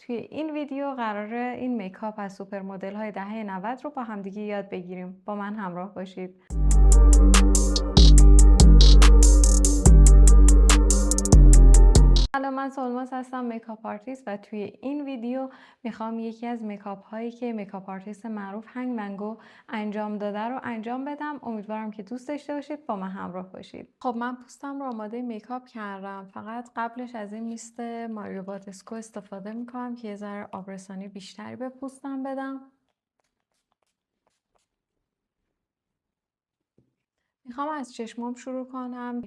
توی این ویدیو قراره این میکاپ از سوپر مدل های دهه 90 رو با همدیگه یاد بگیریم. با من همراه باشید. سلام، من سولماس هستم، میکاپ آرتیست، و توی این ویدیو میخوام یکی از میکاپ هایی که میکاپ آرتیست معروف هنگ ون گو انجام داده رو انجام بدم. امیدوارم که دوست داشته باشید، با من همراه باشید. خب من پوستم رو آماده میکاپ کردم، فقط قبلش از این میست ماریو باتسکو استفاده میکنم که یه ذره آبرسانی بیشتری به پوستم بدم. میخوام از چشمام شروع کنم،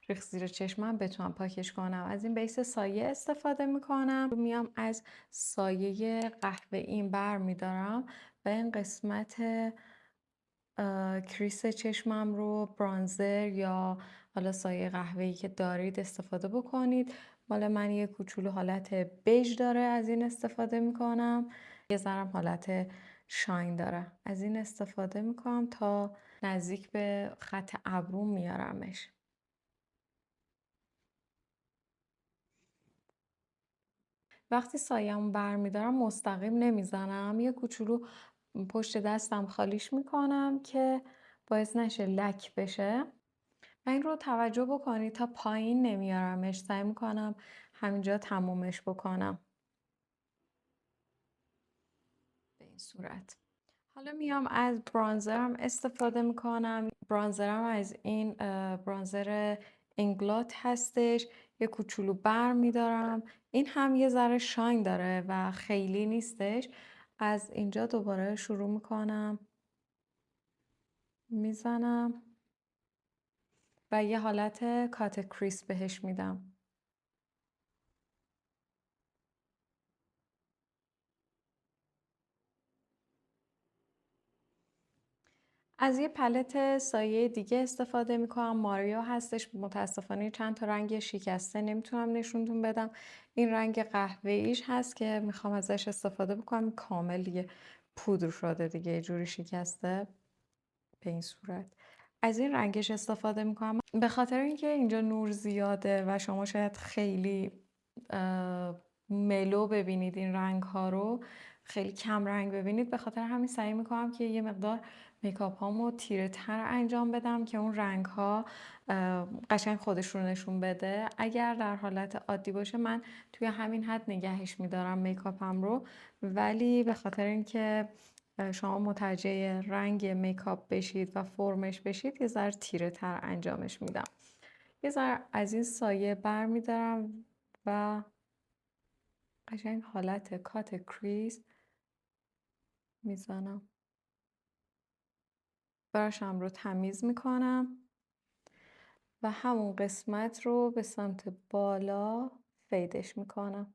ریخت زیر چشمم بتونم پاکش کنم. از این بیس سایه استفاده میکنم، میام از سایه قهوه‌ای بر میدارم و این قسمت کریس چشمم رو برانزر یا حالا سایه قهوه‌ای که دارید استفاده بکنید. مال من یه کوچولو حالت بیج داره، از این استفاده میکنم. یه ذرم حالت شاین داره، از این استفاده میکنم تا نزدیک به خط ابرو میارمش. وقتی سایه‌مو برمیدارم مستقیم نمیزنم، یه کوچولو پشت دستم خالیش میکنم که باعث نشه لک بشه. و این رو توجه بکنید تا پایین نمیارمش، سعی میکنم همینجا تمومش بکنم به این صورت. حالا میام از برانزرم استفاده میکنم. برانزرم از این برانزر انگلات هستش، یه کوچولو بر میدارم. این هم یه ذره شاین داره و خیلی نیستش. از اینجا دوباره شروع میکنم میزنم و یه حالت کات کریس بهش میدم. از یه پلت سایه دیگه استفاده میکنم، ماریو هستش. متاسفانه چند تا رنگ شکسته نمیتونم نشونتون بدم. این رنگ قهوه‌ایش هست که میخوام ازش استفاده بکنم. کامل دیگه پودر شده دیگه، یه جوری شکسته به این صورت. از این رنگش استفاده میکنم به خاطر اینکه اینجا نور زیاده و شما شاید خیلی ملو ببینید این رنگ ها رو، خیلی کم رنگ ببینید. به خاطر همین سعی میکنم که یه مقدار میکاپ هامو تیره تر انجام بدم که اون رنگ ها قشنگ خودش رو نشون بده. اگر در حالت عادی باشه من توی همین حد نگهش میدارم میکاپم رو، ولی به خاطر اینکه شما متوجه رنگ میکاپ بشید و فرمش بشید، یه ذره تیره تر انجامش میدم. یه ذره از این سایه بر میدارم و قشنگ حالت کات کریس میزنم. براشم رو تمیز میکنم و همون قسمت رو به سمت بالا فیدش میکنم.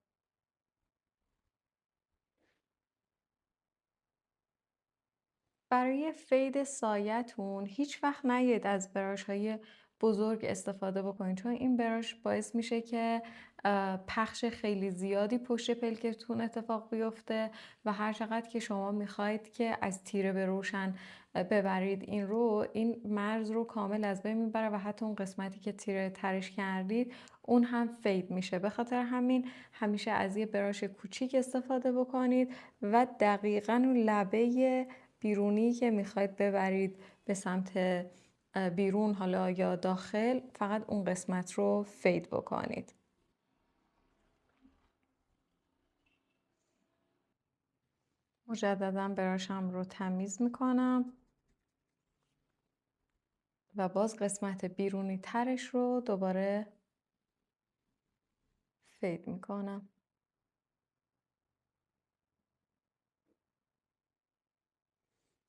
برای فید سایه‌تون هیچ وقت نیاید از براش‌های بزرگ استفاده بکنید، چون این براش باعث میشه که پخش خیلی زیادی پشت پلکتون اتفاق بیفته و هر چقدر که شما میخواید که از تیره به روشن ببرید این مرز رو کامل از بین میبره و حتی اون قسمتی که تیره ترش کردید اون هم فید میشه. به خاطر همین همیشه از یه براش کوچیک استفاده بکنید و دقیقاً اون لبه بیرونی که میخواید ببرید به سمت بیرون حالا یا داخل، فقط اون قسمت رو فید بکنید. مجددا براشم رو تمیز میکنم و باز قسمت بیرونی ترش رو دوباره فید میکنم.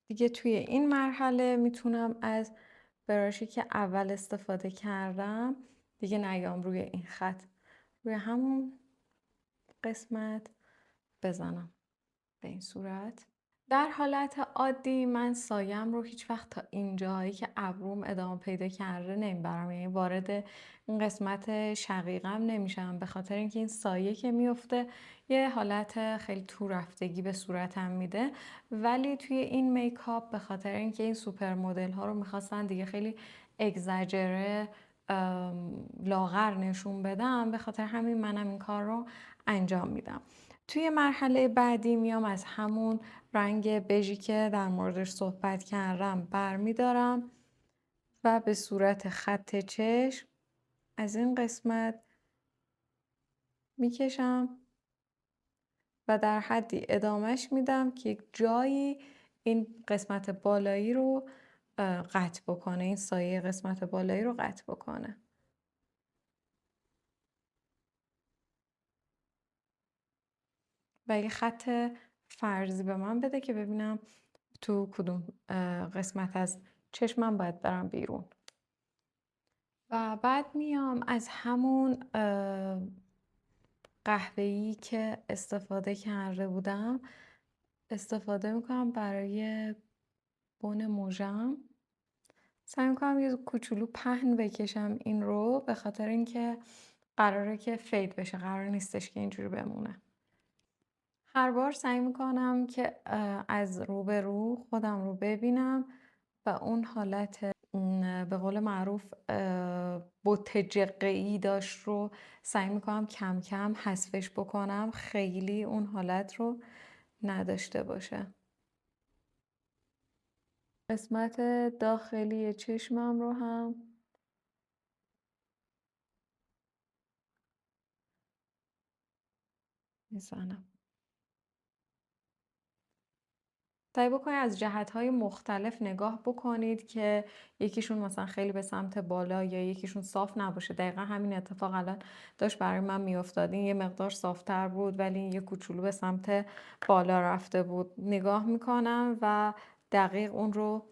دیگه توی این مرحله میتونم از براشی که اول استفاده کردم دیگه نیام روی این خط، روی همون قسمت بزنم به این صورت. در حالت عادی من سایم رو هیچ وقت تا اینجایی که ابروم ادامه پیدا کرده نمیبرم، یعنی وارد این قسمت شقیقم نمیشم، به خاطر اینکه این سایه که میفته یه حالت خیلی تو رفتگی به صورتم میده. ولی توی این میکاپ به خاطر اینکه این سوپر مدل ها رو میخواستن دیگه خیلی اگزاجره لاغر نشون بدم، به خاطر همین منم این کار رو انجام میدم. توی مرحله بعدی میام از همون رنگ بژی که در موردش صحبت کردم برمیدارم و به صورت خط چشم از این قسمت میکشم و در حدی ادامهش میدم که جایی این قسمت بالایی رو قطع بکنه، این سایه قسمت بالایی رو قطع بکنه. و یه خط فرضی به من بده که ببینم تو کدوم قسمت از چشمم باید برم بیرون. و بعد میام از همون قهوه‌ای که استفاده کرده بودم استفاده میکنم برای بن موژم. سعی میکنم یه کوچولو پهن بکشم این رو، به خاطر اینکه قراره که فید بشه، قرار نیستش که اینجوری بمونه. هر بار سعی میکنم که از روبرو خودم رو ببینم و اون حالت به قول معروف بت جقه‌ای داشت رو سعی میکنم کم کم حذفش بکنم، خیلی اون حالت رو نداشته باشه. قسمت داخلی چشمم رو هم میزنم. سعی بکنید از جهت‌های مختلف نگاه بکنید که یکیشون مثلا خیلی به سمت بالا یا یکیشون صاف نباشه. دقیقا همین اتفاق الان داشت برای من میافتاد. این یه مقدار صافتر بود ولی یه کوچولو به سمت بالا رفته بود. نگاه میکنم و دقیق اون رو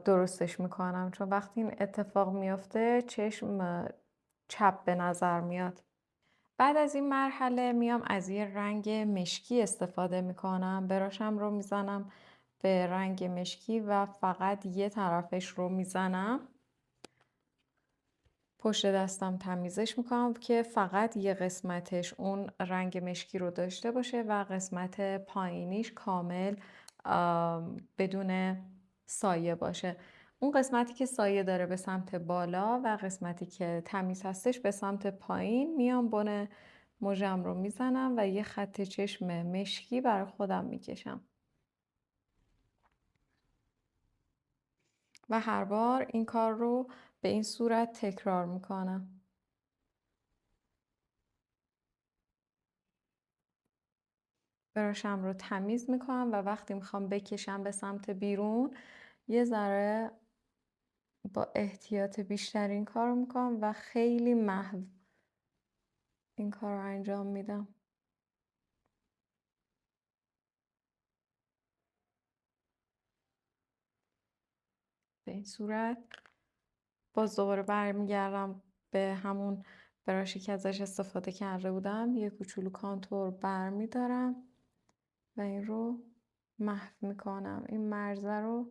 درستش میکنم، چون وقتی این اتفاق میافته چشم چپ به نظر میاد. بعد از این مرحله میام از یه رنگ مشکی استفاده میکنم. براشم رو میزنم به رنگ مشکی و فقط یه طرفش رو میزنم. پشت دستم تمیزش میکنم که فقط یه قسمتش اون رنگ مشکی رو داشته باشه و قسمت پایینیش کامل بدون سایه باشه. اون قسمتی که سایه داره به سمت بالا و قسمتی که تمیز هستش به سمت پایین میام بن موژم رو میزنم و یه خط چشم مشکی برای خودم میکشم. و هر بار این کار رو به این صورت تکرار میکنم. براشم رو تمیز میکنم و وقتی میخوام بکشم به سمت بیرون یه ذره با احتیاط بیشتر این کار رو میکنم و خیلی محو این کار رو انجام میدم. به این صورت باز دوباره برمیگردم به همون براشی که ازش استفاده کرده بودم، یه کوچولو کانتور برمیدارم و این رو محو میکنم. این مرزه رو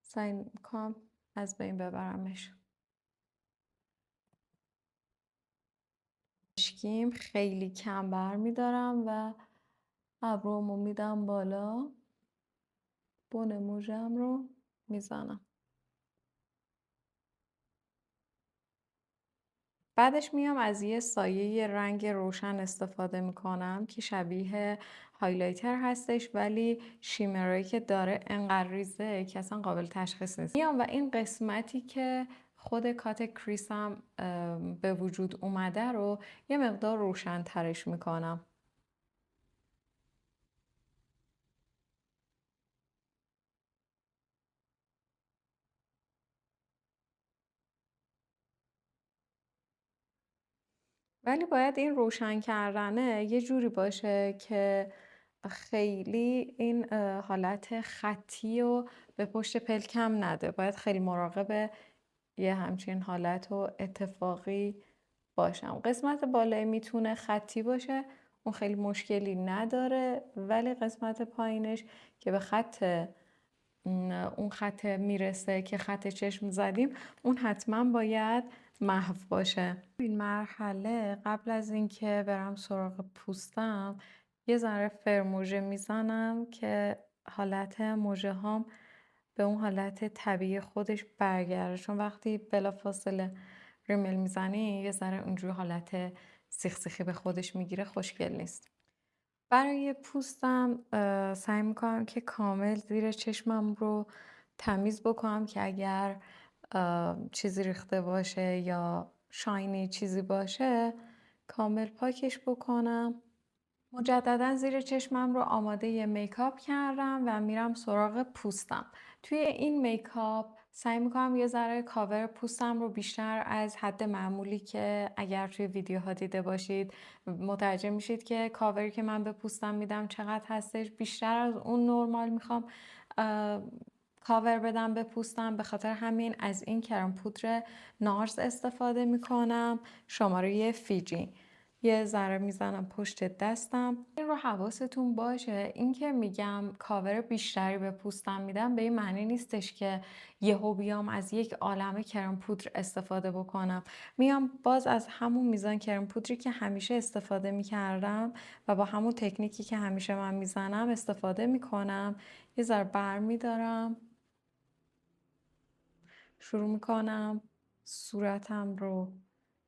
سعی میکنم از بین ببرمش. مشکیم خیلی کم برمیدارم و ابرومو میدم بالا، بن موژم رو میزنم. بعدش میام از یه سایه رنگ روشن استفاده میکنم که شبیه هایلایتر هستش ولی شیمرایی که داره انقدر ریزه که اصلا قابل تشخیص نیست. میام و این قسمتی که خود کات کریسم به وجود اومده رو یه مقدار روشن ترش میکنم. ولی باید این روشن کردنه یه جوری باشه که خیلی این حالت خطی و به پشت پلکم نده. باید خیلی مراقب یه همچین حالت و اتفاقی باشم. قسمت بالایی میتونه خطی باشه، اون خیلی مشکلی نداره، ولی قسمت پایینش که به اون خط میرسه که خط چشم زدیم، اون حتما باید محو باشه. این مرحله قبل از اینکه برم سراغ پوستم یه ذره فرموژه میزنم که حالت موژه هام به اون حالت طبیعی خودش برگرده، چون وقتی بلافاصله ریمل میزنی یه ذره اونجوری حالت سیخ سیخی به خودش میگیره، خوشگل نیست. برای پوستم سعی میکنم که کامل زیر چشمم رو تمیز بکنم که اگر چیزی ریخته باشه یا شاینی چیزی باشه کامل پاکش بکنم. مجددا زیر چشمم رو آماده یه میکاپ کردم و میرم سراغ پوستم. توی این میکاپ سعی میکنم یه ذره کاور پوستم رو بیشتر از حد معمولی که اگر توی ویدیوها دیده باشید متوجه میشید که کاوری که من به پوستم میدم چقدر هستش. بیشتر از اون نرمال میخوام کاور بدم به پوستم. به خاطر همین از این کرم پودر نارس استفاده میکنم، شماره فیجی. یه ذره میزنم پشت دستم. این رو حواستون باشه، این که میگم کاور بیشتری به پوستم میدم به این معنی نیستش که یهو بیام از یک عالمه کرم پودر استفاده بکنم. میام باز از همون میزان کرم پودری که همیشه استفاده میکردم و با همون تکنیکی که همیشه من میزنم استفاده میکنم. یه ذره بر میدارم، شروع میکنم صورتم رو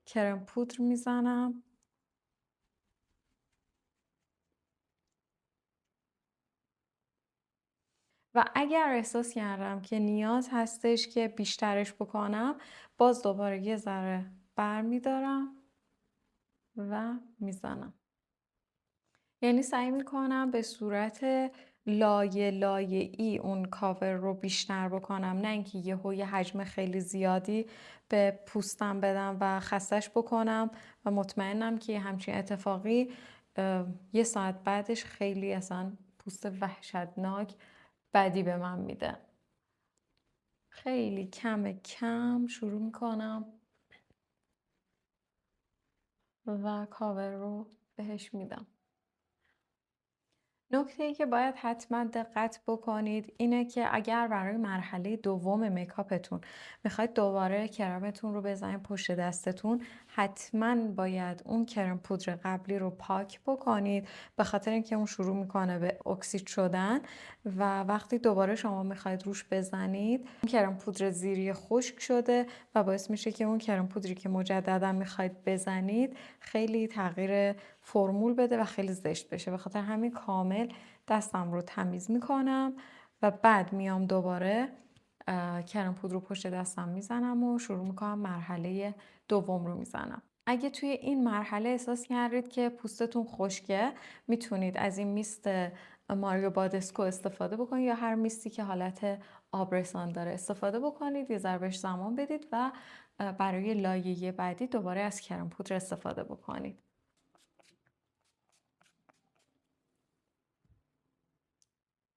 کرم پودر میزنم. و اگر احساس کردم که نیاز هستش که بیشترش بکنم باز دوباره یه ذره بر میدارم و میزنم. یعنی سعی میکنم به صورت لایه لایه ای اون کاور رو بیشتر بکنم، نه اینکه یه حجم خیلی زیادی به پوستم بدم و خستش بکنم و مطمئنم که همچین اتفاقی یه ساعت بعدش خیلی اصلا پوست وحشتناک بدی به من میده. خیلی کم کم شروع میکنم و کاور رو بهش میدم. نکته‌ای که باید حتما دقت بکنید اینه که اگر برای مرحله دوم میکاپتون میخواید دوباره کرمتون رو بزنید پشت دستتون، حتما باید اون کرم پودر قبلی رو پاک بکنید، به خاطر اینکه اون شروع میکنه به اکسید شدن و وقتی دوباره شما میخواید روش بزنید اون کرم پودر زیری خشک شده و باعث میشه که اون کرم پودری که مجددا میخواید بزنید خیلی تغییر فرمول بده و خیلی زشت بشه. به خاطر همین کامل دستم رو تمیز میکنم و بعد میام دوباره کرم پودر رو پشت دستم میزنم و شروع میکنم مرحله دوم رو میزنم. اگه توی این مرحله احساس کردید که پوستتون خشکه میتونید از این میست ماریو بادسکو استفاده بکنید یا هر میستی که حالت آبرسان داره استفاده بکنید، یه ذره بهش زمان بدید و برای لایه بعدی دوباره از کرم پودر استفاده بکنید.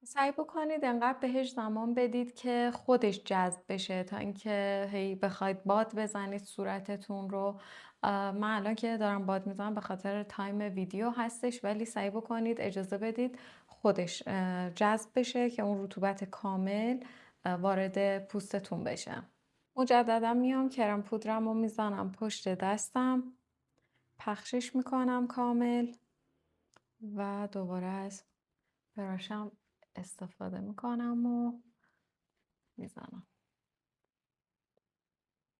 سعی بکنید انقدر بهش زمان بدید که خودش جذب بشه تا اینکه هی بخواید باد بزنید صورتتون رو. من الان که دارم باد میزنم به خاطر تایم ویدیو هستش، ولی سعی بکنید اجازه بدید خودش جذب بشه که اون رطوبت کامل وارد پوستتون بشه. مجددا میام کرم پودرم رو میزنم پشت دستم، پخشش میکنم کامل و دوباره از براشم استفاده میکنم و میزنم.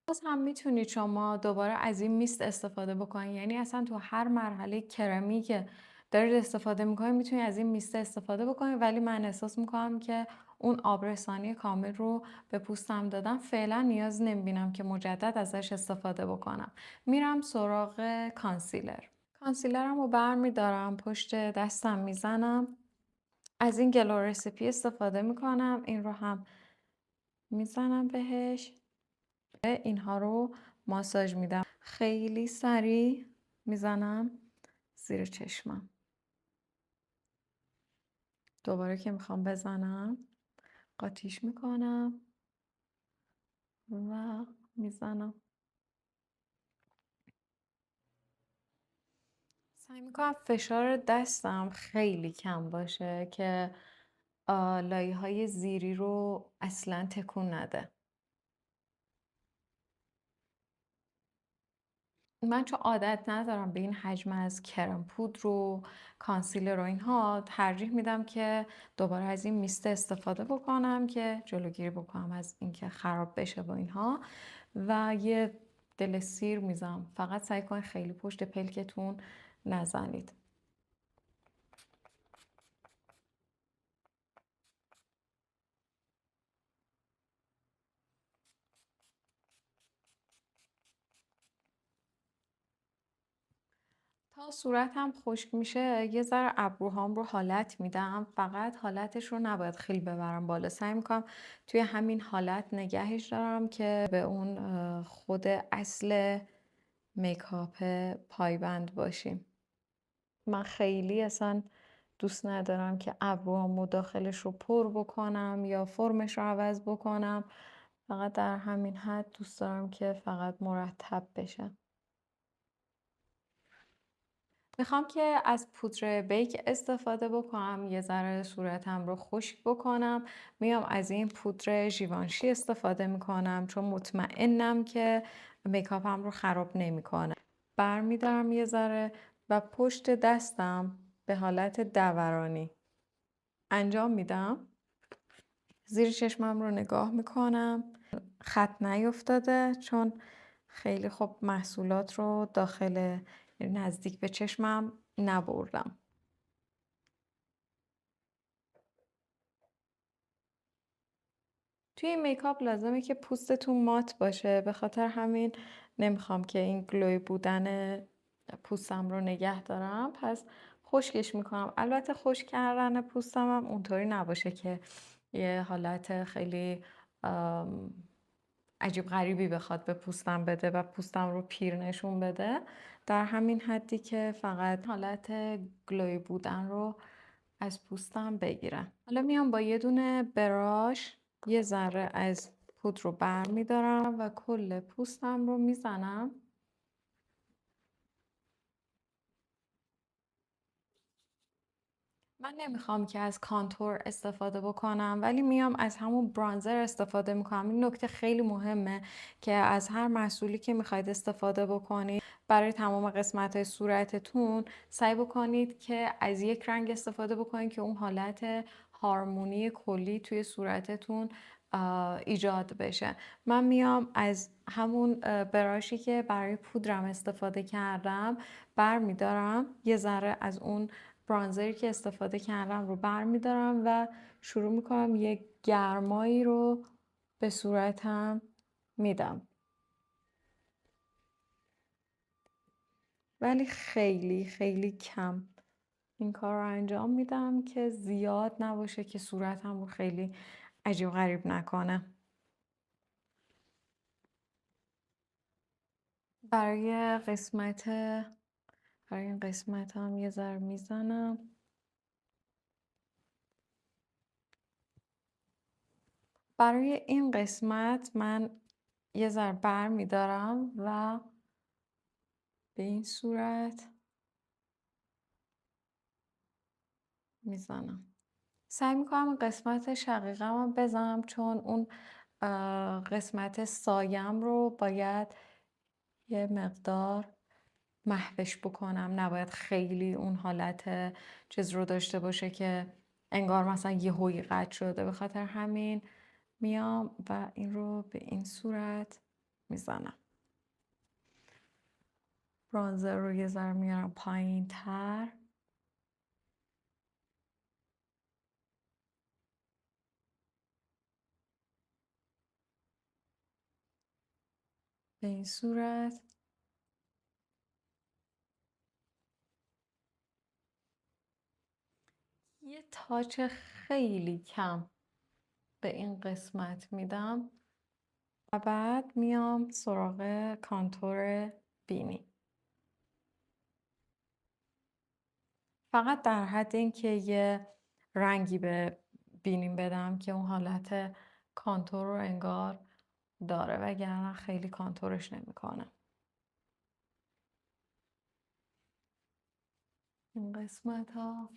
باز هم میتونید شما دوباره از این میست استفاده بکنید، یعنی اصلا تو هر مرحله کرمی که دارید استفاده میکنید میتونید از این میست استفاده بکنید، ولی من احساس میکنم که اون آبرسانی کامل رو به پوستم دادم، فعلا نیاز نمیبینم که مجدد ازش استفاده بکنم. میرم سراغ کانسیلر. کانسیلرم رو برمیدارم پشت دستم میزنم. از این گلو رسیپی استفاده میکنم، این رو هم میزنم بهش. اینها رو ماساژ میدم، خیلی سریع میزنم زیر چشمم. دوباره که میخوام بزنم قاطیش میکنم و میزنم. سعی میکنم فشار دستم خیلی کم باشه که لایه های زیری رو اصلا تکون نده. من چون عادت ندارم به این حجم از کرم پودر و کانسیلر و اینها، ترجیح میدم که دوباره از این میست استفاده بکنم که جلوگیری بکنم از اینکه خراب بشه با اینها و یه دل سیر میزنم. فقط سعی کنید خیلی پشت پلکتون نزنید. تا صورتم خشک میشه یه ذره ابروهام رو حالت میدم، فقط حالتش رو نباید خیلی ببرم بالا، سعی میکنم توی همین حالت نگهش دارم که به اون خود اصل میکاپ پایبند باشیم. من خیلی اصلا دوست ندارم که ابروامو داخلش رو پر بکنم یا فرمش رو عوض بکنم، فقط در همین حد دوست دارم که فقط مرتب بشه. میخوام که از پودر بیک استفاده بکنم، یه ذره صورتم رو خشک بکنم. میام از این پودر ژیوانشی استفاده میکنم چون مطمئنم که میکاپم رو خراب نمیکنه. برمیدارم یه ذره و پشت دستم به حالت دورانی انجام میدم. زیر چشمم رو نگاه میکنم خط نیفتاده، چون خیلی خب محصولات رو داخل نزدیک به چشمم نبردم. توی این میکاپ لازمه که پوستتون مات باشه، به خاطر همین نمیخوام که این گلوی بودن پوستم رو نگه دارم، پس خشکش میکنم. البته خشک کردن پوستم هم اونطوری نباشه که یه حالت خیلی عجیب غریبی بخواد به پوستم بده و پوستم رو پیر نشون بده، در همین حدی که فقط حالت گلوی بودن رو از پوستم بگیرم. حالا میام با یه دونه براش یه ذره از پودر رو بر میدارم و کل پوستم رو میزنم. من نمیخوام که از کانتور استفاده بکنم، ولی میام از همون برانزر استفاده میکنم. این نکته خیلی مهمه که از هر محصولی که میخواید استفاده بکنید برای تمام قسمت های صورتتون سعی بکنید که از یک رنگ استفاده بکنید که اون حالت هارمونی کلی توی صورتتون ایجاد بشه. من میام از همون براشی که برای پودرم استفاده کردم برمیدارم، یه ذره از اون برانزری که استفاده کردم رو برمیدارم و شروع میکنم یک گرمایی رو به صورتم میدم، ولی خیلی خیلی کم این کار رو انجام میدم که زیاد نباشه که صورتم رو خیلی عجیب غریب نکنه. برای این قسمت هم یه ذره میزنم. برای این قسمت من یه ذره بر میدارم و به این صورت میزنم. سعی میکنم قسمت شقیقم رو بزنم چون اون قسمت سایم رو باید یه مقدار محوش بکنم، نباید خیلی اون حالت چیز رو داشته باشه که انگار مثلا یهویی قطع شده. به خاطر همین میام و این رو به این صورت میزنم. برانزر رو یه ذره میارم پایین تر. به این صورت یه تاچ خیلی کم به این قسمت میدم و بعد میام سراغ کانتور بینی. فقط در حد اینکه یه رنگی به بینیم بدم که اون حالت کانتور رو انگار داره، وگرنه خیلی کانتورش نمیکنه. این قسمت ها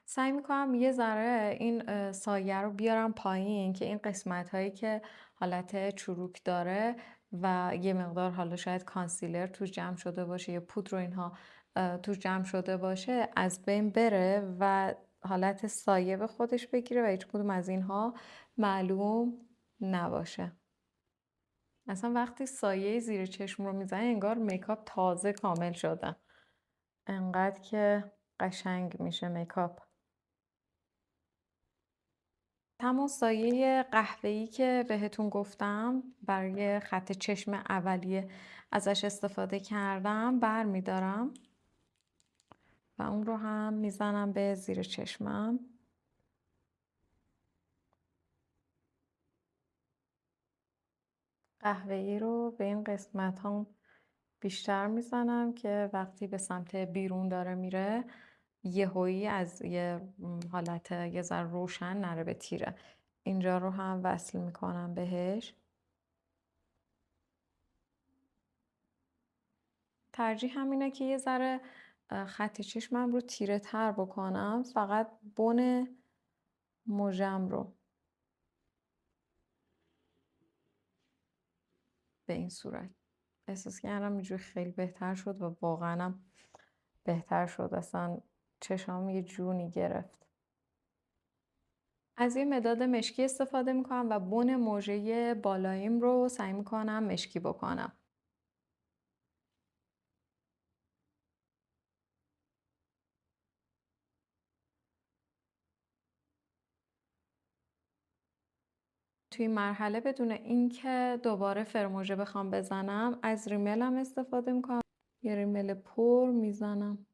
سعی میکنم یه ذره این سایه رو بیارم پایین که این قسمت هایی که حالت چروک داره و یه مقدار حالا شاید کانسیلر توش جمع شده باشه یا پودر و اینها توش جمع شده باشه از بین بره و حالت سایه به خودش بگیره و هیچ کدوم از اینها معلوم نباشه. اصلا وقتی سایه زیر چشم رو میزنی انگار میکاپ تازه کامل شده، انقدر که قشنگ میشه میکاپ. همون سایه قهوه‌ای که بهتون گفتم برای خط چشم اولیه ازش استفاده کردم برمیدارم و اون رو هم میزنم به زیر چشمم. قهوه‌ای رو به این قسمت هم بیشتر میزنم که وقتی به سمت بیرون داره میره یهویی از یه حالت یه ذره روشن نره به تیره. اینجا رو هم وصل میکنم بهش. ترجیح همینه که یه ذره خط چشمم رو تیره تر بکنم، فقط بن مژم رو به این صورت. احساس کردم اینجوری خیلی بهتر شد و واقعا بهتر شد، اصلا چشام یه جونی گرفت. از یه مداد مشکی استفاده میکنم و بن مژه بالاییم رو سعی میکنم مشکی بکنم. توی این مرحله بدون اینکه دوباره فرمژه بخوام بزنم از ریملم استفاده میکنم. یه ریمل پر میزنم.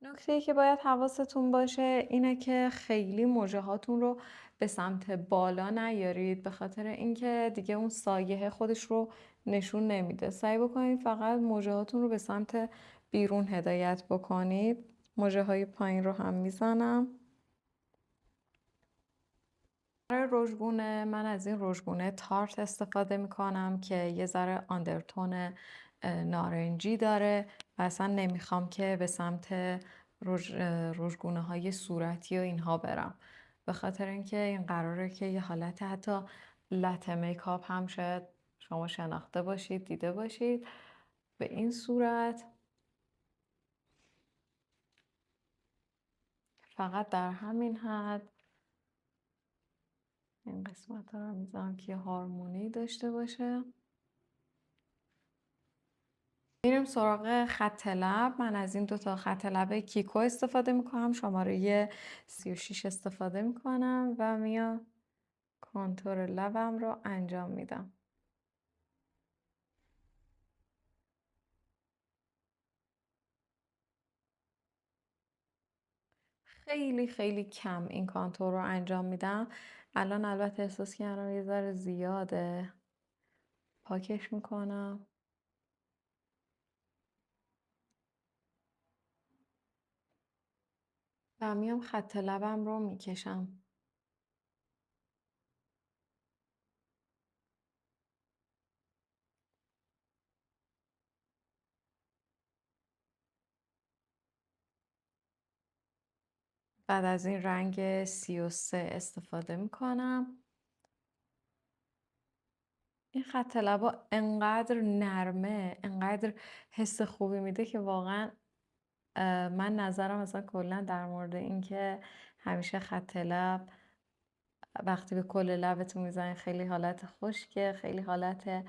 نکته‌ای که باید حواستون باشه اینه که خیلی مژه هاتون رو به سمت بالا نیارید، به خاطر اینکه دیگه اون سایه خودش رو نشون نمیده. سعی بکنید فقط مژه هاتون رو به سمت بیرون هدایت بکنید. مژه های پایین رو هم میزنم. برای رژگونه من از این رژگونه تارت استفاده میکنم که یه ذره آندرتون نارنجی داره و اصلا نمیخوام که به سمت رژگونه های صورتی و اینها برم، به خاطر اینکه این قراره که یه حالت حتی لته میکاپ هم شاید شما شناخته باشید، دیده باشید. به این صورت فقط در همین حد این قسمت رو میذارم که هارمونی داشته باشه. میریم سراغ خط لب. من از این دوتا خط لب کیکو استفاده میکنم، شماره 36 استفاده میکنم و میام کنتور لبم رو انجام میدم. خیلی خیلی کم این کانتور رو انجام میدم. الان البته احساس کردم یه ذره زیاده، پاکش میکنم و میام خط لبم رو میکشم. بعد از این رنگ 33 استفاده میکنم. این خط لبا انقدر نرمه، انقدر حس خوبی میده که واقعا من نظرم اصلا کلا در مورد اینکه همیشه خط لب وقتی به کل لبتون میزنید خیلی حالت خشکه، خیلی حالت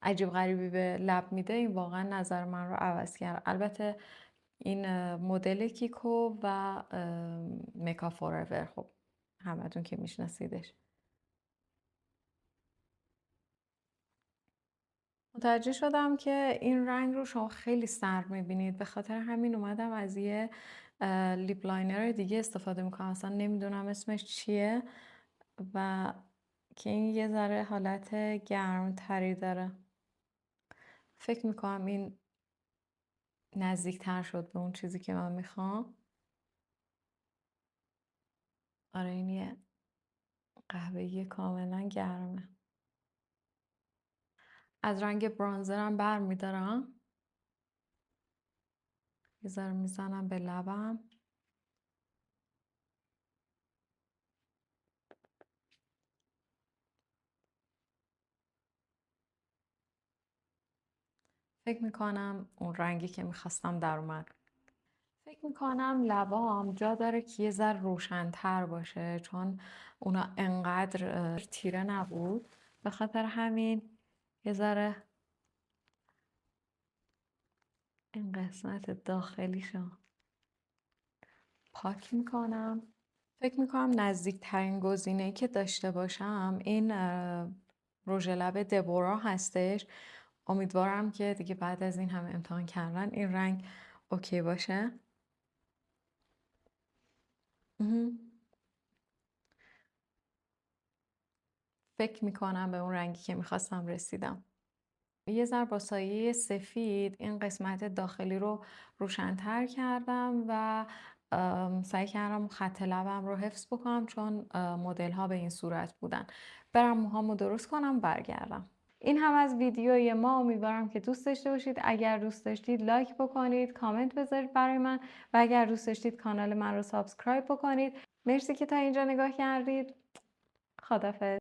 عجیب غریبی به لب میده، این واقعا نظر من رو عوض کرد. البته این مدل کیکو و میکا فوراور، خب همتون که میشناسیدش. متوجه شدم که این رنگ رو شما خیلی سرد میبینید، به خاطر همین اومدم از یه لیپ لاینر دیگه استفاده میکنم، اصلا نمیدونم اسمش چیه و که این یه ذره حالت گرم تری داره. فکر میکنم این نزدیکتر شد به اون چیزی که من میخوام. آره این یه قهوه‌ای کاملا گرمه. از رنگ برانزرم بر میدارم، یه ذره میزنم به لبم. فکر میکنم اون رنگی که میخواستم در اومد. فکر میکنم لبام جا داره که یه ذره روشن‌تر باشه، چون اونا انقدر تیره نبود، به خاطر همین یه ذره این قسمت داخلیشو پاک میکنم. فکر میکنم نزدیکترین گزینه‌ای که داشته باشم این رژ لب دبورا هستش. امیدوارم که دیگه بعد از این همه امتحان کردن این رنگ اوکی باشه. فکر میکنم به اون رنگی که میخواستم رسیدم. یه ذره با سایه سفید این قسمت داخلی رو روشن‌تر کردم و سعی کردم خط لبم رو حفظ بکنم چون مدل ها به این صورت بودن. برم موهامو درست کنم برگردم. این هم از ویدیوی ما. امیدوارم که دوست داشته باشید. اگر دوست داشتید لایک بکنید، کامنت بذارید برای من و اگر دوست داشتید کانال من رو سابسکرایب بکنید. مرسی که تا اینجا نگاه کردید. خداحافظ.